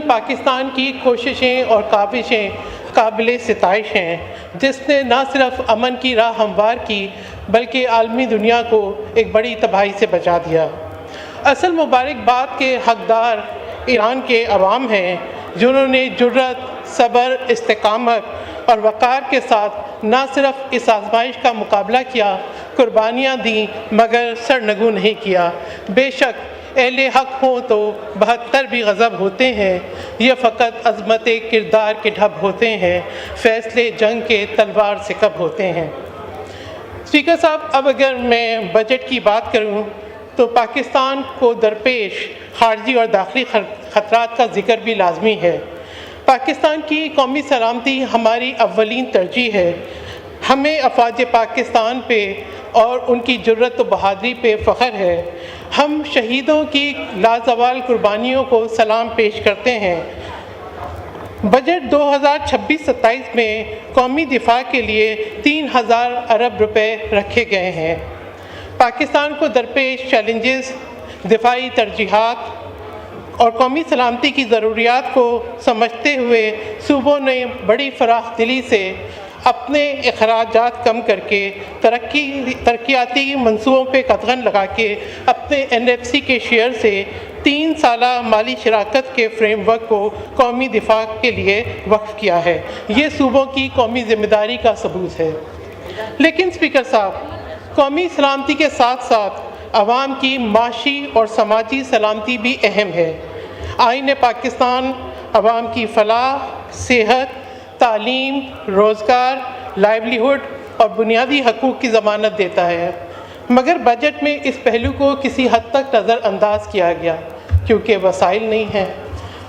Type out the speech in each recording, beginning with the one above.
پاکستان کی کوششیں اور کاوشیں قابل ستائش ہیں، جس نے نہ صرف امن کی راہ ہموار کی بلکہ عالمی دنیا کو ایک بڑی تباہی سے بچا دیا۔ اصل مبارکباد کے حقدار ایران کے عوام ہیں، جنہوں نے جرأت، صبر، استقامت اور وقار کے ساتھ نہ صرف اس آزمائش کا مقابلہ کیا، قربانیاں دیں، مگر سرنگوں نہیں کیا۔ بے شک اہل حق ہوں تو 72 بھی غضب ہوتے ہیں، یہ فقط عظمت کردار کے ڈھب ہوتے ہیں، فیصلے جنگ کے تلوار سے کب ہوتے ہیں۔ اسپیکر صاحب، اب اگر میں بجٹ کی بات کروں تو پاکستان کو درپیش خارجی اور داخلی خطرات کا ذکر بھی لازمی ہے۔ پاکستان کی قومی سلامتی ہماری اولین ترجیح ہے۔ ہمیں افواج پاکستان پہ اور ان کی جرأت و بہادری پہ فخر ہے۔ ہم شہیدوں کی لازوال قربانیوں کو سلام پیش کرتے ہیں۔ بجٹ 2026-27 میں قومی دفاع کے لیے 3000 ارب روپے رکھے گئے ہیں۔ پاکستان کو درپیش چیلنجز، دفاعی ترجیحات اور قومی سلامتی کی ضروریات کو سمجھتے ہوئے صوبوں نے بڑی فراخ دلی سے اپنے اخراجات کم کر کے ترقیاتی منصوبوں پہ قدغن لگا کے اپنے NFC کے شیئر سے 3 سالہ مالی شراکت کے فریم ورک کو قومی دفاع کے لیے وقف کیا ہے۔ یہ صوبوں کی قومی ذمہ داری کا ثبوت ہے۔ لیکن اسپیکر صاحب، قومی سلامتی کے ساتھ ساتھ عوام کی معاشی اور سماجی سلامتی بھی اہم ہے۔ آئین پاکستان عوام کی فلاح، صحت، تعلیم، روزگار، لائیولیہڈ اور بنیادی حقوق کی ضمانت دیتا ہے، مگر بجٹ میں اس پہلو کو کسی حد تک نظر انداز کیا گیا کیونکہ وسائل نہیں ہیں۔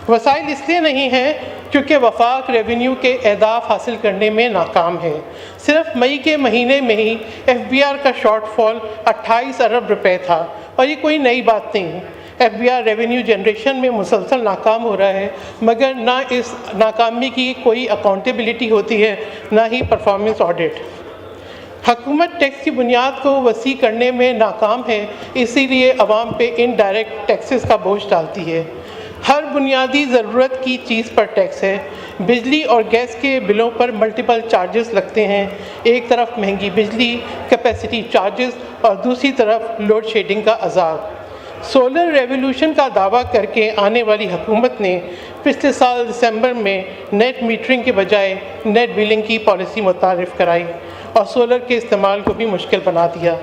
وسائل اس لیے نہیں ہیں کیونکہ وفاق ریونیو کے اہداف حاصل کرنے میں ناکام ہے۔ صرف مئی کے مہینے میں ہی FBR کا شارٹ فال 28 ارب روپے تھا، اور یہ کوئی نئی بات نہیں۔ FBR ریونیو جنریشن میں مسلسل ناکام ہو رہا ہے، مگر نہ اس ناکامی کی کوئی اکاؤنٹیبلٹی ہوتی ہے، نہ ہی پرفارمنس آڈٹ۔ حکومت ٹیکس کی بنیاد کو وسیع کرنے میں ناکام ہے، اسی لیے عوام پہ انڈائریکٹ ٹیکسز کا بوجھ ڈالتی ہے۔ ہر بنیادی ضرورت کی چیز پر ٹیکس ہے۔ بجلی اور گیس کے بلوں پر ملٹیپل چارجز لگتے ہیں، ایک طرف مہنگی بجلی، کیپیسٹی چارجز اور دوسری طرف لوڈ شیڈنگ کا عذاب۔ سولر ریولوشن کا دعویٰ کر کے آنے والی حکومت نے پچھلے سال دسمبر میں نیٹ میٹرنگ کے بجائے نیٹ بلنگ کی پالیسی متعارف کرائی اور سولر کے استعمال کو بھی مشکل بنا دیا۔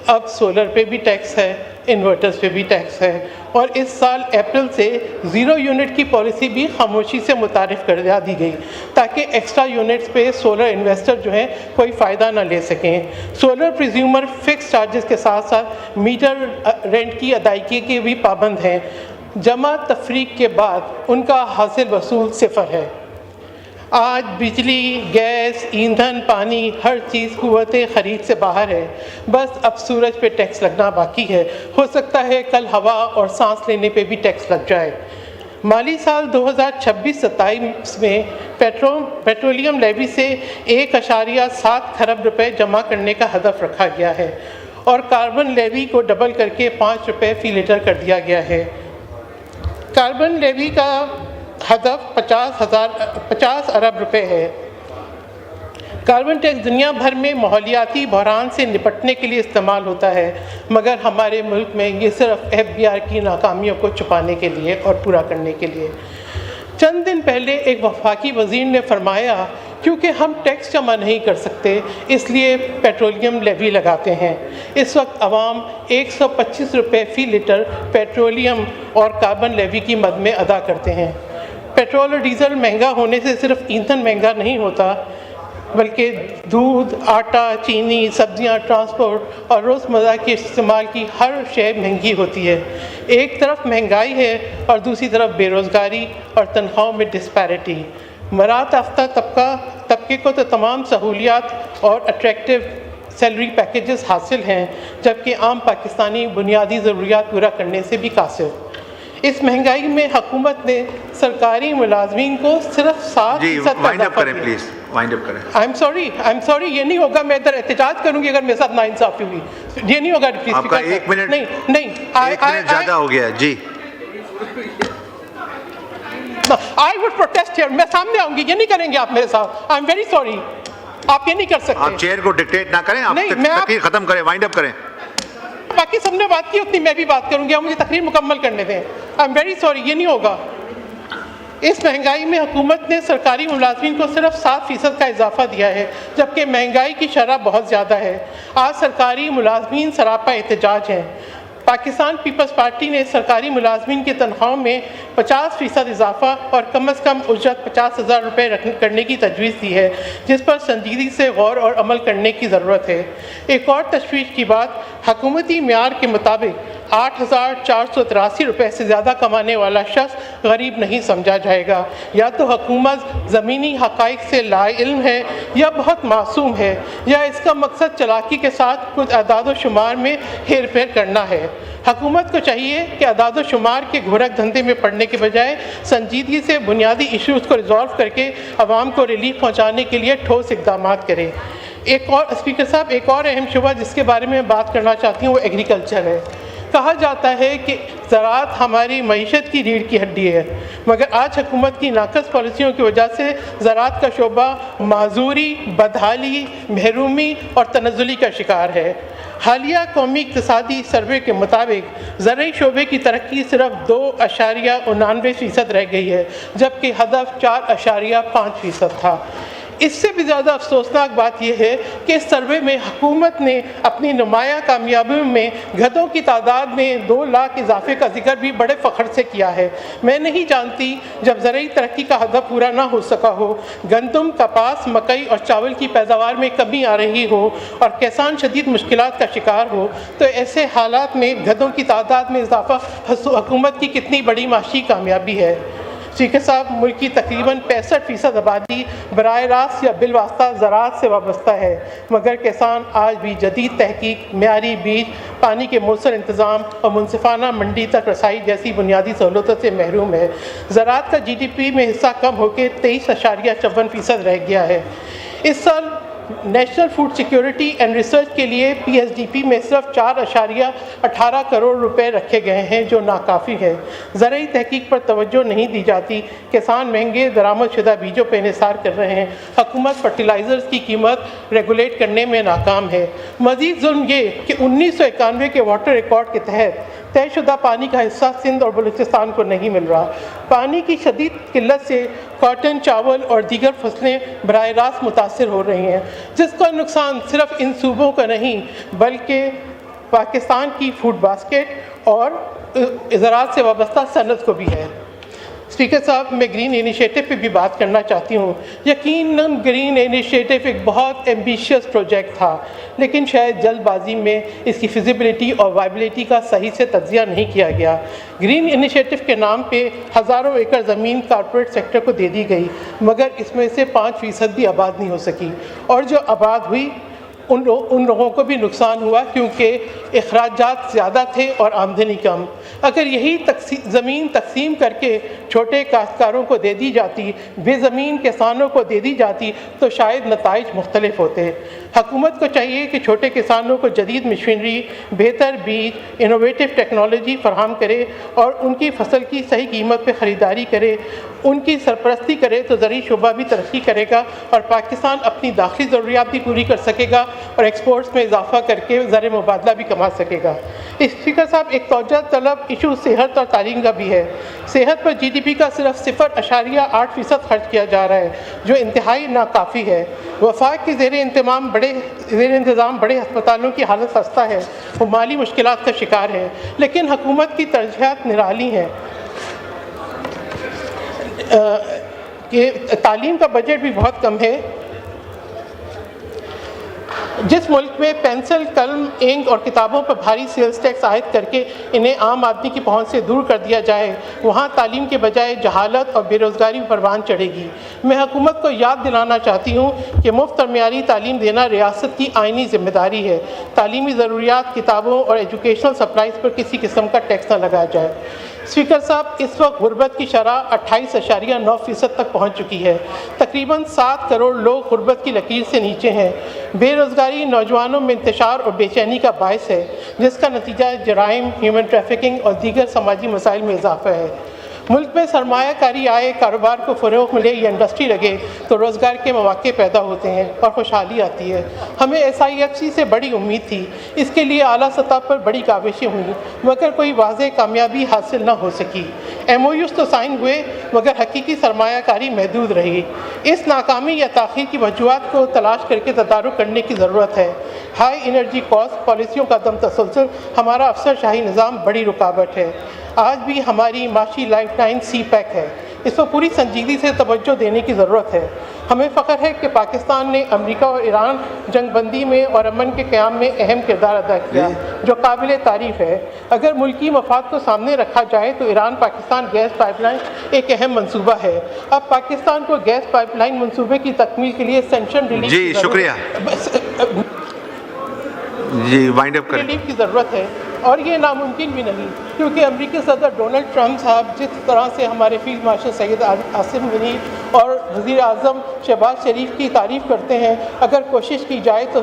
اب سولر پہ بھی ٹیکس ہے، انورٹرز پہ بھی ٹیکس ہے، اور اس سال اپریل سے 0 یونٹ کی پالیسی بھی خاموشی سے متعارف کرا دی گئی تاکہ ایکسٹرا یونٹس پہ سولر انویسٹر جو ہیں کوئی فائدہ نہ لے سکیں۔ سولر پریزیومر فکس چارجز کے ساتھ ساتھ میٹر رینٹ کی ادائیگی کے بھی پابند ہیں۔ جمع تفریق کے بعد ان کا حاصل وصول 0 ہے۔ آج بجلی، گیس، ایندھن، پانی، ہر چیز قوت خرید سے باہر ہے، بس اب سورج پہ ٹیکس لگنا باقی ہے۔ ہو سکتا ہے کل ہوا اور سانس لینے پہ بھی ٹیکس لگ جائے۔ مالی سال 2026-27 میں پیٹرولیم لیوی سے 1.7 کھرب روپے جمع کرنے کا ہدف رکھا گیا ہے، اور کاربن لیوی کو ڈبل کر کے 5 روپے فی لیٹر کر دیا گیا ہے۔ کاربن لیوی کا ہدف 50 ارب روپے ہے۔ کاربن ٹیکس دنیا بھر میں ماحولیاتی بحران سے نپٹنے کے لیے استعمال ہوتا ہے، مگر ہمارے ملک میں یہ صرف FBR کی ناکامیوں کو چھپانے کے لیے اور پورا کرنے کے لیے۔ چند دن پہلے ایک وفاقی وزیر نے فرمایا کیونکہ ہم ٹیکس جمع نہیں کر سکتے اس لیے پیٹرولیم لیوی لگاتے ہیں۔ اس وقت عوام 125 روپے فی لیٹر پیٹرولیم اور کاربن لیوی کی مد میں ادا کرتے ہیں۔ پیٹرول اور ڈیزل مہنگا ہونے سے صرف ایندھن مہنگا نہیں ہوتا، بلکہ دودھ، آٹا، چینی، سبزیاں، ٹرانسپورٹ اور روزمرہ کے استعمال کی ہر شے مہنگی ہوتی ہے۔ ایک طرف مہنگائی ہے اور دوسری طرف بے روزگاری اور تنخواہوں میں ڈسپیرٹی۔ مراعات یافتہ طبقے کو تو تمام سہولیات اور اٹریکٹیو سیلری پیکیجز حاصل ہیں، جبکہ عام پاکستانی بنیادی ضروریات پورا کرنے سے بھی قاصر۔ اس مہنگائی میں حکومت نے سرکاری ملازمین کو صرف 7% وائنڈ اپ کریں پلیز، وائنڈ اپ کریں۔ I'm sorry، یہ نہیں ہوگا، میں ادھر احتجاج کروں گی اگر میرے ساتھ ناانصافی ہوئی، یہ نہیں ہوگا۔ آپ کا 1 منٹ، نہیں 1 منٹ زیادہ ہو گیا۔ جی आई वुड प्रोटेस्ट हियर, मैं सामने आऊंगी, ये नहीं करेंगे आप मेरे साथ, आई एम वेरी सॉरी, आप ये नहीं कर सकते। आप चेयर को डिक्टेट ना करें, आप तकरीर खत्म करें, वाइंड अप करें। बाकी सबने बात की उतनी मैं भी बात करूंगी, आप मुझे तकरीर मुकम्मल करने दें। आई एम वेरी सॉरी, ये नहीं होगा। इस महंगाई में हुकूमत ने सरकारी मुलाजमीन को सिर्फ 7% का इजाफा दिया है, जबकि महंगाई की शरह बहुत ज़्यादा है। आज सरकारी मुलाजमीन सरापा एहतजाज हैं। पाकिस्तान पीपल्स पार्टी ने सरकारी मुलाजमीन की तनख्वाहों में 50% इजाफा और कम अज़ कम उजरत 50,000 रुपये करने की तजवीज़ दी है, जिस पर संजीदगी से गौर और अमल करने की ज़रूरत है। एक और तशवीश की बात, हुकूमती मेयार के मुताबिक 8,483 रुपये से ज़्यादा कमाने वाला शख्स गरीब नहीं समझा जाएगा। या तो हुकूमत ज़मीनी हक़ाइक़ से लाइल्म है या बहुत मासूम है, या इसका मकसद चालाकी के साथ कुछ अदाद व शुमार में हेर फेर करना है। हुकूमत को चाहिए कि अदाद व शुमार के घोरक धंधे में पड़ने के बजाय संजीदगी से बुनियादी इशूज़ को रिजॉल्व करके आवाम को रिलीफ पहुँचाने के लिए ठोस इक़दाम करे। एक और स्पीकर साहब, एक और अहम शुबा जिसके बारे में बात करना चाहती हूँ वो एग्रीकल्चर है। कहा जाता है कि ज़राअत हमारी मईशत की रीढ़ की हड्डी है, मगर आज हुकूमत की नाकस पॉलिसियों की वजह से ज़राअत का शोबा माजूरी, बदहाली, महरूमी और तनज़्ज़ुली का शिकार है। हालिया कौमी इक़्तिसादी सर्वे के मुताबिक ज़रई शोबे की तरक्की सिर्फ 2.89% रह गई है, जबकि हदफ 4.5% था। इससे भी ज़्यादा अफसोसनाक बात यह है कि इस सर्वे में हुकूमत ने अपनी नुमाया कामयाबियों में गधों की तादाद में 2 लाख इजाफे का जिक्र भी बड़े फ़ख्र से किया है। मैं नहीं जानती जब ज़रई तरक्की का हदफ पूरा ना हो सका हो, गंदम, कपास, मकई और चावल की पैदावार में कमी आ रही हो और किसान शदीद मुश्किलात का शिकार हो, तो ऐसे हालात में गधों की तादाद में इजाफा हुकूमत की कितनी बड़ी माशी कामयाबी है। स्पीकर साहब, मुल्क की तकरीबन 65% आबादी बराह रास्त या बिलवास्ता ज़राअत से वाबस्ता है, मगर किसान आज भी जदीद तहकीक, मेयारी बीज, पानी के मौसर इंतज़ाम और मुनसिफाना मंडी तक रसाई जैसी बुनियादी सहूलतों से महरूम है। ज़राअत का GDP में हिस्सा कम होकर 23.54% रह गया है। इस साल national food security and research के लिए PSDP में सिर्फ 4.18 करोड़ रुपए रखे गए हैं, जो नाकाफ़ी है। ज़रई तहकीक पर तवज्जो नहीं दी जाती, किसान महंगे दरामदशुदा बीजों पर इन्हिसार कर रहे हैं, हुकूमत फर्टिलाइज़र्स की कीमत रेगुलेट करने में नाकाम है। मज़ीद जुल्म ये कि 1991 के वाटर रिकॉर्ड के तहत तयशुदा पानी का हिस्सा सिंध और बलूचिस्तान को नहीं मिल रहा। पानी की शदीद किल्लत से कॉटन, चावल और दीगर फसलें बराह रास्त मुतासर हो रही हैं, जिसका नुकसान सिर्फ इन सूबों का नहीं बल्कि पाकिस्तान की फूड बास्केट और ज़राअत से वाबस्ता सनत को भी है। स्पीकर साहब, मैं ग्रीन इनिशिएटिव पे भी बात करना चाहती हूँ। यकीनन ग्रीन इनिशिएटिव एक बहुत एम्बिशियस प्रोजेक्ट था, लेकिन शायद जल्दबाजी में इसकी फिजिबिलिटी और वायबिलिटी का सही से तज्जिया नहीं किया गया। ग्रीन इनिशिएटिव के नाम पे हज़ारों एकड़ ज़मीन कॉर्पोरेट सेक्टर को दे दी गई, मगर इसमें से 5% भी आबाद नहीं हो सकी, और जो आबाद हुई उन लोगों को भी नुकसान हुआ, क्योंकि अखराजात ज़्यादा थे और आमदनी कम। अगर यही ज़मीन तकसीम करके छोटे काश्तकारों को दे दी जाती, बेज़मीन किसानों को दे दी जाती, तो शायद नताइज मुख्तलिफ होते। हुकूमत को चाहिए कि छोटे किसानों को जदीद मशीनरी, बेहतर बीज, इनोवेटिव टेक्नोलॉजी फराहम करे और उनकी फसल की सही कीमत पर ख़रीदारी करे, उनकी सरपरस्ती करे, तो ज़रई शोबा भी तरक्की करेगा और पाकिस्तान अपनी दाखिली ज़रूरियात भी पूरी कर सकेगा और एक्सपोर्ट्स में इजाफा करके ज़र मुबादला भी कमा सकेगा। स्पीकर साहब, एक तवज्जो तलब इशू सेहत और तालीम का भी है। सेहत पर GDP का सिर्फ 0.8% खर्च किया जा रहा है, जो इंतहाई नाकाफ़ी है। वफाक के ज़ेर इंतज़ाम बड़े अस्पतालों की हालत खस्ता है, वो माली मुश्किलात का शिकार है, लेकिन हुकूमत की तरजीहात निराली हैं। कि तालीम का बजट भी बहुत कम है। जिस मुल्क में पेंसिल, कलम, इंक और किताबों पर भारी सेल्स टैक्स आयद करके इन्हें आम आदमी की पहुंच से दूर कर दिया जाए, वहाँ तालीम के बजाय जहालत और बेरोज़गारी परवान चढ़ेगी। मैं हुकूमत को याद दिलाना चाहती हूँ कि मुफ्त और मेयारी तालीम देना रियासत की आइनी ज़िम्मेदारी है। तालीमी ज़रूरियात, किताबों और एजुकेशनल सप्लाइज पर किसी किस्म का टैक्स न लगाया जाए। स्पीकर साहब, इस वक्त गुर्बत की शरह 28.9% तक पहुँच चुकी है। तकरीबन 7 करोड़ लोग गुर्बत की लकीर से नीचे हैं। बेरोज़गारी नौजवानों में इंतशार और बेचैनी का बायस है, जिसका नतीजा जराइम, ह्यूमन ट्रैफिकिंग और दीगर समाजी मसाइल में इजाफा है। मुल्क में सरमाया कारी आए, कारोबार को फ़रोग़ मिले या इंडस्ट्री लगे तो रोज़गार के मौक़े पैदा होते हैं और खुशहाली आती है। हमें SIFC से बड़ी उम्मीद थी, इसके लिए आला सतह पर बड़ी काविशें हुई मगर कोई वाज़ेह कामयाबी हासिल न हो सकी। MOUs तो साइन हुए मगर हकीकी सरमाया कारी महदूद रही। इस नाकामी या ताख़ीर की वजूहात को तलाश करके तदारुक करने की ज़रूरत है। हाई एनर्जी कॉस्ट, पॉलिसियों का दम तसलसल, हमारा अफसरशाही निज़ाम बड़ी रुकावट है। आज भी हमारी माशी लाइफलाइन CPEC है, इस पर पूरी संजीदगी से तवज्जो देने की ज़रूरत है। हमें फ़ख्र है कि पाकिस्तान ने अमेरिका और ईरान जंगबंदी में और अमन के क़याम में अहम किरदार अदा किया, जो काबिल तारीफ़ है। अगर मुल्की मफाद को सामने रखा जाए तो ईरान पाकिस्तान गैस पाइपलाइन एक अहम मनसूबा है। अब पाकिस्तान को गैस पाइपलाइन मनसूबे की तकमील के लिए सेंक्शन रिलीफ जी शुक्रिया जी, वाइंड अप करें। रिलीफ की ज़रूरत है और ये नामुमकिन भी नहीं, क्योंकि अमेरिकी सदर डोनाल्ड ट्रंप साहब जिस तरह से हमारे फील्ड मार्शल सैयद आसिम मुनीर और वज़ीर आज़म शहबाज शरीफ की तारीफ़ करते हैं, अगर कोशिश की जाए तो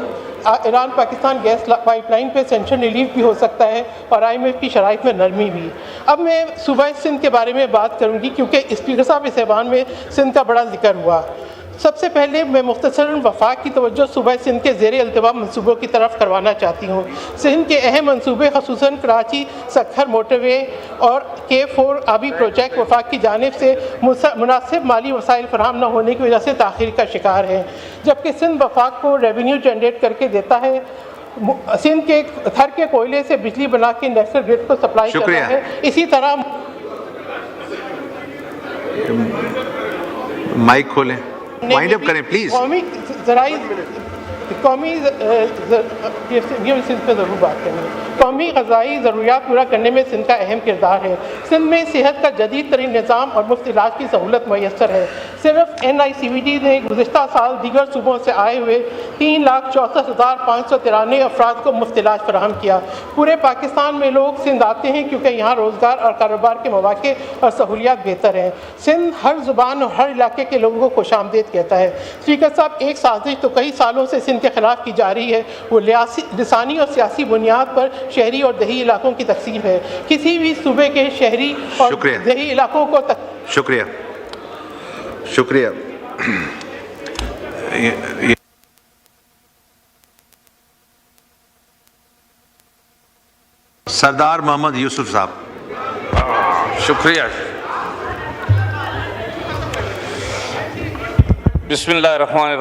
ईरान पाकिस्तान गैस पाइपलाइन पे सेंक्शन रिलीफ भी हो सकता है और IMF की शराइत में नरमी भी। अब मैं सूबा सिंध के बारे में बात करूँगी क्योंकि स्पीकर साहब इस ऐवान में सिंध का बड़ा जिक्र हुआ। सबसे पहले मैं मुख्तसरन वफाक की तवज्जो सूबा सिंध के ज़ेर अल्तवा मनसूबों की तरफ करवाना चाहती हूँ। सिंध के अहम मनसूबे खसूसन कराची सक्खर मोटरवे और K4 आबी प्रोजेक्ट वफाक की जानिब से मुनासिब माली वसाइल फराहम न होने की वजह से ताख़ीर का शिकार है, जबकि सिंध वफाक को रेवेन्यू जनरेट करके देता है। सिंध के थर के कोयले से बिजली बना के नेशनल ग्रिड को सप्लाई करता है। इसी तरह माइक खोलें, वाइंड अप करें प्लीज। कौमी ग़ज़ाई ज़रूरियात पूरा करने में सिंध का अहम किरदार है। सिंध में सेहत का जदीद तरीन निज़ाम और मुफ्त इलाज की सहूलत मैसर है। सिर्फ NICVD ने गुज़िश्ता साल दीगर सूबों से आए हुए 3,64,593 अफराद को मुफ्त इलाज फराहम किया। पूरे पाकिस्तान में लोग सिंध आते हैं क्योंकि यहाँ रोज़गार और कारोबार के मौक़े और सहूलियात बेहतर हैं। सिंध हर ज़ुबान और हर इलाके के लोगों को खुशामदीद कहता है। स्पीकर साहब, एक साजिश तो कई सालों से सिंध के ख़िलाफ़ की जा रही है, वो लिसानी और सियासी बुनियाद पर शहरी और देही इलाकों की तकसीम है। किसी भी सूबे के शहरी और देही इलाकों को शुक्रिया शुक्रिया। सरदार मोहम्मद यूसुफ साहब। शुक्रिया। बिस्मिल्लाहिर्रहमानिर्रहीम।